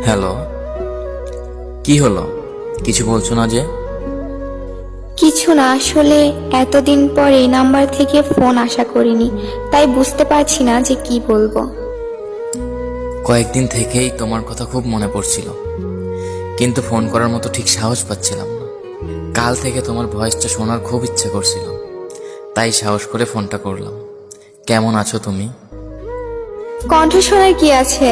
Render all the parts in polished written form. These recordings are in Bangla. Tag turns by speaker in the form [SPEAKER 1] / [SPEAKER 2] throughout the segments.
[SPEAKER 1] হ্যালো, কি হলো? কিছু বলছো না যে?
[SPEAKER 2] কিছু না, আসলে এতদিন পর এই নাম্বার থেকে ফোন আশা করিনি, তাই বুঝতে পারছি না যে কি বলবো।
[SPEAKER 1] কয়েকদিন থেকেই তোমার কথা খুব মনে পড়ছিল, কিন্তু ফোন করার মতো ঠিক সাহস পাচ্ছিলাম না। কাল থেকে তোমার ভয়েসটা শোনার খুব ইচ্ছে করছিল, তাই সাহস করে ফোনটা করলাম। কেমন আছো তুমি?
[SPEAKER 2] কণ্ঠ শোনার কি আছে?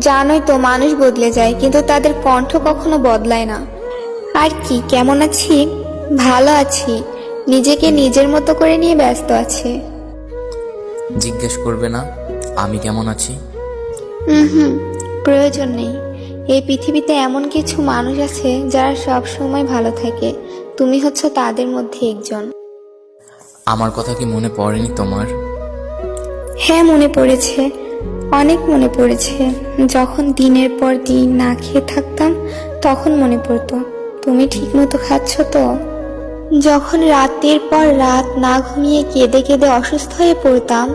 [SPEAKER 2] জানোই তো, মানুষ বদলে যায় কিন্তু তাদের কণ্ঠ কখনো বদলায় না। আর কি, কেমন আছি? ভালো আছি, নিজেকে নিজের মতো করে নিয়ে ব্যস্ত আছি।
[SPEAKER 1] জিজ্ঞেস করবে না আমি কেমন আছি?
[SPEAKER 2] হুম, প্রয়োজন নেই। এই পৃথিবীতে এমন কিছু মানুষ আছে যারা সব সময় ভালো থাকে, তুমি হচ্ছে তাদের মধ্যে একজন।
[SPEAKER 1] আমার কথা কি মনে পড়েনি তোমার?
[SPEAKER 2] হ্যাঁ, মনে পড়েছে, অনেক মনে পড়েছে। যখন দিনের পর দিন না খেয়ে থাকতাম তখন মনে পড়তো তুমি ঠিক মতো খাচ্ছ তো। যখন রাতের পর রাত না ঘুমিয়ে কেঁদে কেঁদে অসুস্থ হয়ে পড়তাম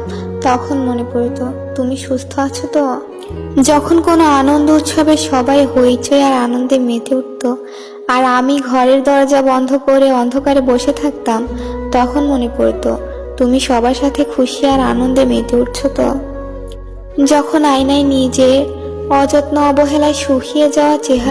[SPEAKER 2] তখন মনে পড়তো তুমি সুস্থ আছো তো। যখন কোনো আনন্দ উৎসবে সবাই হইচই আর আনন্দে মেতে উঠতো আর আমি ঘরের দরজা বন্ধ করে অন্ধকারে বসে থাকতাম তখন মনে পড়তো তুমি সবার সাথে খুশি আর আনন্দে মেতে উঠছো তো। যখন আয়নায় নিজে অযত্ন অবহেলায় শুকিয়ে যাওয়া চেহারা